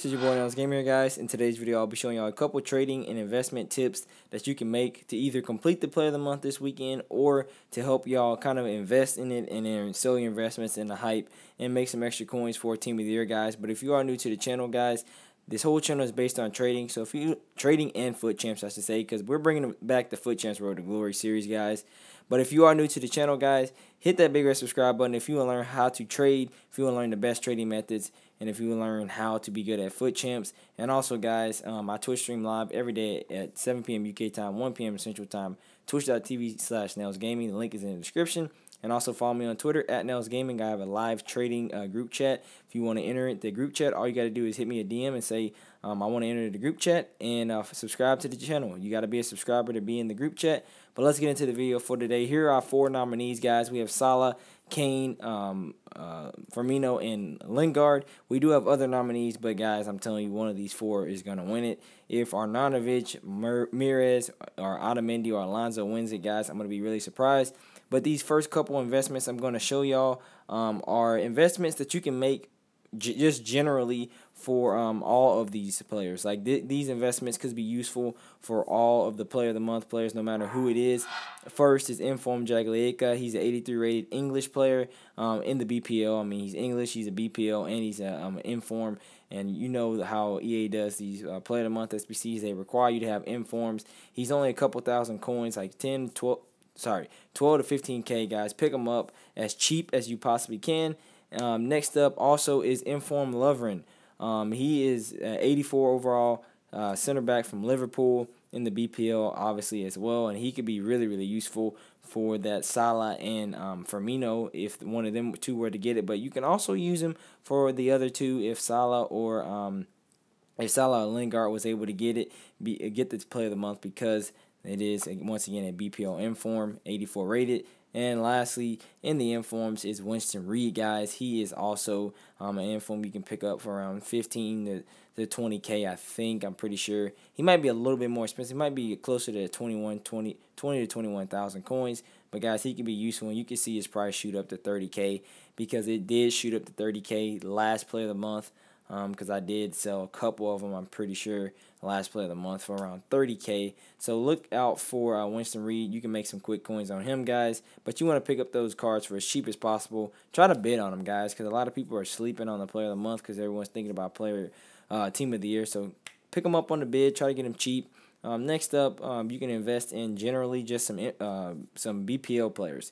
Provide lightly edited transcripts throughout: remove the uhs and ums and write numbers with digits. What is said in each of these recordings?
This is your boy Nails Gamer, guys. In today's video, I'll be showing y'all a couple trading and investment tips that you can make to either complete the Player of the Month this weekend or to help y'all kind of invest in it and then sell your investments in the hype and make some extra coins for Team of the Year, guys. But if you are new to the channel, guys, this whole channel is based on trading. So if you trading and foot champs, I should say, because we're bringing back the Foot Champs Road to Glory series, guys. But if you are new to the channel, guys, hit that big red subscribe button if you want to learn how to trade, if you want to learn the best trading methods, and if you want to learn how to be good at foot champs. And also, guys, I Twitch stream live every day at 7 p.m. UK time, 1 p.m. Central time, twitch.tv/nailsgaming. The link is in the description. And also follow me on Twitter at Nails Gaming. I have a live trading group chat. If you want to enter the group chat, all you got to do is hit me a DM and say, I want to enter the group chat and subscribe to the channel. You got to be a subscriber to be in the group chat. But let's get into the video for today. Here are our 4 nominees, guys. We have Salah, Kane, Firmino, and Lingard. We do have other nominees, but guys, I'm telling you, one of these 4 is going to win it. If Arnautovic, Mirez, or Otamendi, or Alonso wins it, guys, I'm going to be really surprised. But these first couple investments I'm going to show y'all are investments that you can make just generally for all of these players. Like these investments could be useful for all of the Player of the Month players, no matter who it is. First is Inform Jagielka. He's an 83 rated English player in the BPL. I mean, he's English, he's a BPL, and he's an Inform. And you know how EA does these Player of the Month SBCs. They require you to have Informs. He's only a couple thousand coins, like 12 to 15K, guys. Pick them up as cheap as you possibly can. Next up also is Inform Lovren. He is 84 overall, center back from Liverpool in the BPL, obviously, as well. And he could be really, really useful for that Salah and Firmino if one of them two were to get it. But you can also use him for the other two if Salah or Lingard was able to get it, get this Player of the Month, because it is, once again, a BPL Inform, 84 rated. And lastly, in the Informs is Winston Reed, guys. He is also an Inform you can pick up for around 15 to 20K, I think. I'm pretty sure. He might be a little bit more expensive. He might be closer to 20 to 21,000 coins. But, guys, he can be useful. And you can see his price shoot up to 30K because it did shoot up to 30K last Player of the Month. Because I did sell a couple of them, I'm pretty sure, last Player of the Month for around 30K. So look out for Winston Reed. You can make some quick coins on him, guys. But you want to pick up those cards for as cheap as possible. Try to bid on them, guys, because a lot of people are sleeping on the Player of the Month because everyone's thinking about Team of the Year. So pick them up on the bid. Try to get them cheap. Next up, you can invest in generally just some BPL players.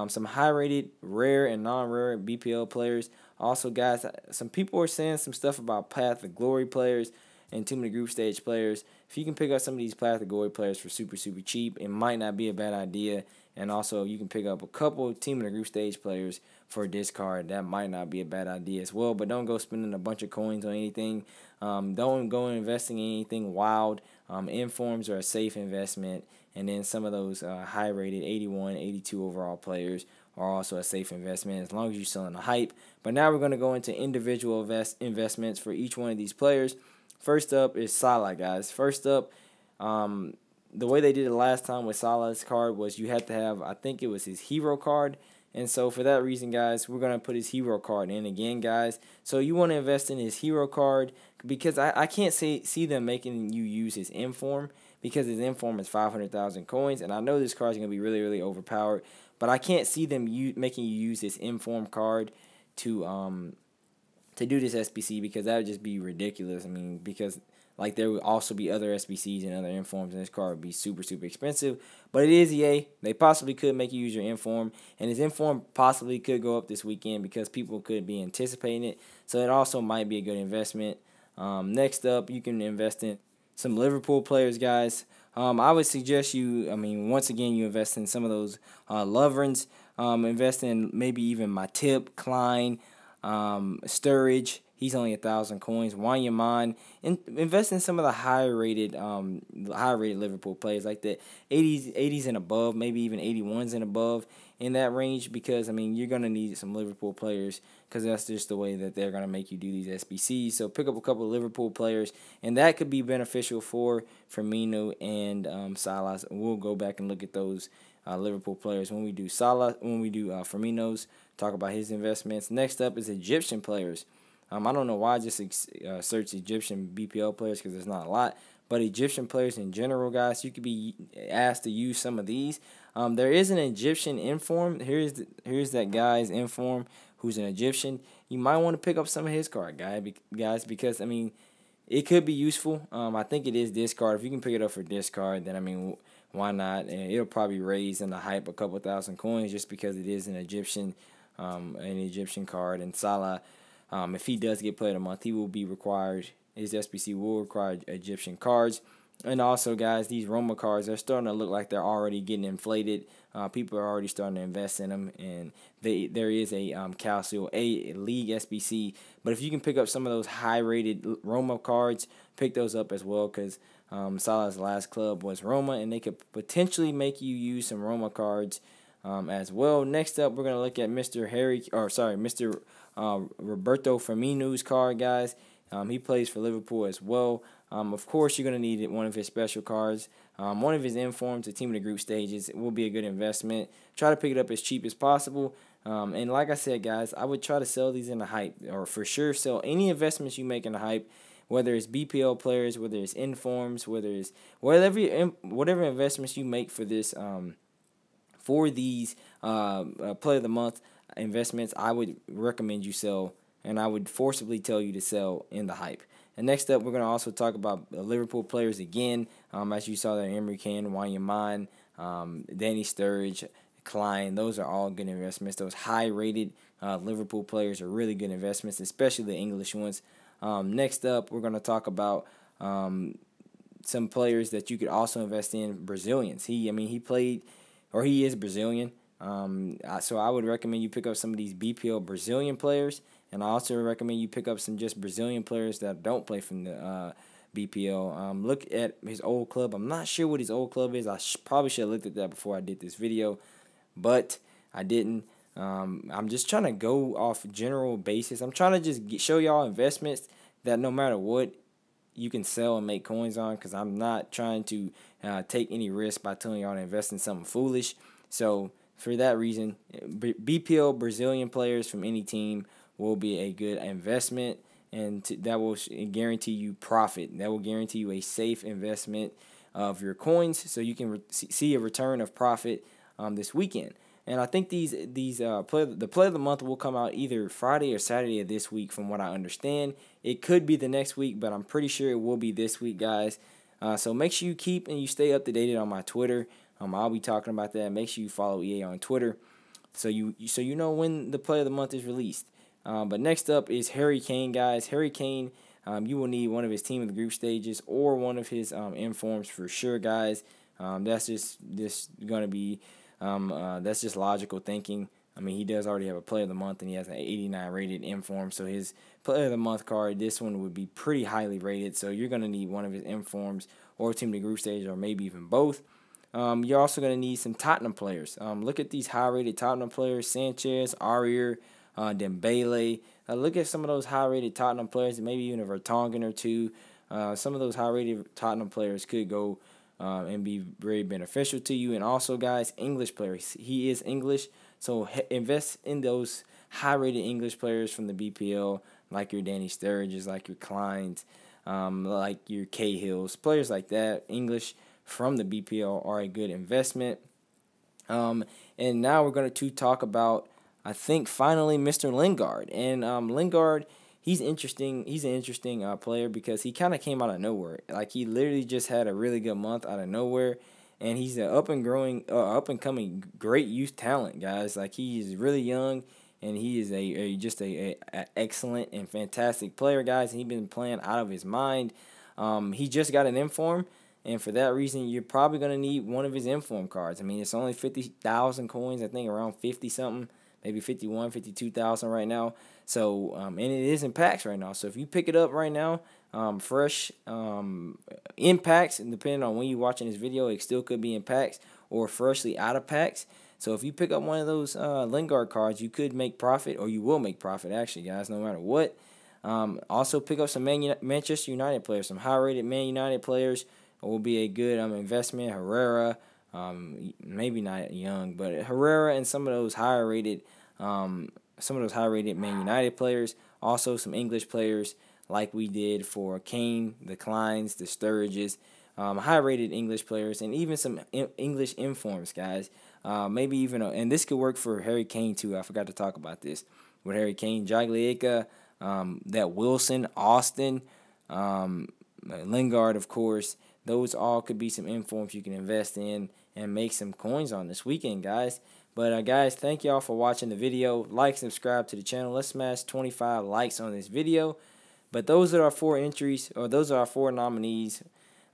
Some high-rated, rare, and non-rare BPL players. Also, guys, some people are saying some stuff about Path of Glory players and Team of the Group Stage players. If you can pick up some of these Path of Glory players for super, super cheap, it might not be a bad idea. And also, you can pick up a couple Team of the Group Stage players for a discard. That might not be a bad idea as well. But don't go spending a bunch of coins on anything. Don't go investing in anything wild. Informs are a safe investment. And then some of those high-rated 81, 82 overall players are also a safe investment as long as you're selling the hype. But now we're going to go into individual investments for each one of these players. First up is Salah, guys. First up, the way they did it last time with Salah's card was you had to have, I think it was his hero card. And so for that reason, guys, we're going to put his hero card in again, guys. So you want to invest in his hero card because I can't see them making you use his Inform, because his Inform is 500,000 coins. And I know this card is going to be really, really overpowered. But I can't see them making you use this Inform card to do this SBC, because that would just be ridiculous. I mean, because like there would also be other SBCs and other Informs, and this card would be super, super expensive. But it is EA. They possibly could make you use your Inform, and his Inform possibly could go up this weekend because people could be anticipating it. So it also might be a good investment. Next up, you can invest in some Liverpool players, guys. I would suggest you, once again, you invest in some of those Lovrens. Invest in maybe even Matip, Klein, Sturridge. He's only 1,000 coins. Wanyama. Invest in some of the high-rated Liverpool players, like the 80s and above, maybe even 81s and above in that range, because you're gonna need some Liverpool players, because that's just the way that they're gonna make you do these SBCs. So pick up a couple of Liverpool players, and that could be beneficial for Firmino and Salah. We'll go back and look at those Liverpool players when we do Firmino's, talk about his investments. Next up is Egyptian players. I don't know why I just searched Egyptian BPL players because there's not a lot. But Egyptian players in general, guys, you could be asked to use some of these. There is an Egyptian inform. Here's that guy's inform who's an Egyptian. You might want to pick up some of his card, guys, because, I mean, it could be useful. I think it is discard. If you can pick it up for discard, then, I mean, why not? And it'll probably raise in the hype a couple thousand coins just because it is an Egyptian card. And Salah, if he does get Player of the Month, he will be required. His SBC will require Egyptian cards. And also, guys, these Roma cards, they're starting to look like they're already getting inflated. People are already starting to invest in them. And there is a Calcio A League SBC. But if you can pick up some of those high-rated Roma cards, pick those up as well, because Salah's last club was Roma, and they could potentially make you use some Roma cards as well. Next up, we're going to look at Mr. Roberto Firmino's card, guys. He plays for Liverpool as well. Of course, you're going to need one of his special cards. One of his informs, the team of the group stages, it will be a good investment. Try to pick it up as cheap as possible. And like I said, guys, I would try to sell these in the hype, or for sure sell any investments you make in the hype, whether it's BPL players, whether it's informs, whether it's whatever investments you make for this for these Player of the Month investments. I would recommend you sell, and I would forcibly tell you to sell in the hype. And next up, we're going to also talk about Liverpool players again. As you saw there, Emery Kane, Wanyama, Danny Sturridge, Klein. Those are all good investments. Those high-rated Liverpool players are really good investments, especially the English ones. Next up, we're going to talk about some players that you could also invest in. Brazilians. He is Brazilian. So I would recommend you pick up some of these BPL Brazilian players. And I also recommend you pick up some just Brazilian players that don't play from the BPL. Look at his old club. I'm not sure what his old club is. I probably should have looked at that before I did this video, but I didn't. I'm just trying to go off general basis. I'm trying to just show y'all investments that no matter what, you can sell and make coins on, because I'm not trying to take any risk by telling y'all to invest in something foolish. So for that reason, BPL Brazilian players from any team will be a good investment, and that will guarantee you profit. That will guarantee you a safe investment of your coins, so you can see a return of profit this weekend. And I think the Player of the Month will come out either Friday or Saturday of this week, from what I understand. It could be the next week, but I'm pretty sure it will be this week, guys. So make sure you keep and you stay up to date on my Twitter. I'll be talking about that. Make sure you follow EA on Twitter, so you know when the Player of the Month is released. But next up is Harry Kane, guys. Harry Kane, you will need one of his team of the group stages or one of his informs for sure, guys. That's just going to be that's just logical thinking. I mean, he does already have a Player of the Month, and he has an 89 rated inform. So his Player of the Month card, this one would be pretty highly rated. So you're going to need one of his informs or team of the group stage, or maybe even both. You're also going to need some Tottenham players. Look at these high-rated Tottenham players: Sanchez, Aurier, Dembele. Look at some of those high-rated Tottenham players, maybe even a Vertonghen or two. Some of those high-rated Tottenham players could go and be very beneficial to you. And also, guys, English players. He is English, so invest in those high-rated English players from the BPL, like your Danny Sturridges, like your Kleins, like your Cahills. Players like that, English from the BPL, are a good investment. And now we're going to talk about, I think, finally, Mr. Lingard. And Lingard, he's interesting. He's an interesting player because he kind of came out of nowhere. Like, he literally just had a really good month out of nowhere, and he's an up and coming great youth talent, guys. Like, he is really young, and he is just a excellent and fantastic player, guys. And he's been playing out of his mind. He just got an inform. And for that reason, you're probably going to need one of his inform cards. I mean, it's only 50,000 coins, I think around 50-something, maybe 51, 52,000 right now. So, and it is in packs right now. So if you pick it up right now, fresh in packs, and depending on when you're watching this video, it still could be in packs or freshly out of packs. So if you pick up one of those Lingard cards, you could make profit, or you will make profit, actually, guys, no matter what. Also, pick up some Manchester United players, some high-rated Man United players. Will be a good investment. Herrera, maybe not young, but Herrera and some of those higher rated Man United players. Also, some English players like we did for Kane, the Kleins, the Sturridges, high-rated English players, and even some English informs, guys. Maybe even, and this could work for Harry Kane too. I forgot to talk about this with Harry Kane, Jaglieka, that Wilson, Austin, Lingard, of course. Those all could be some informs you can invest in and make some coins on this weekend, guys. But, guys, thank y'all for watching the video. Like, subscribe to the channel. Let's smash 25 likes on this video. But those are our 4 entries, or those are our 4 nominees.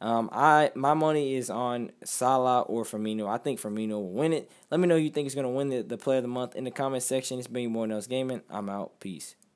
My money is on Salah or Firmino. I think Firmino will win it. Let me know who you think is going to win the Player of the Month in the comment section. It's been your boy Nels Gaming. I'm out. Peace.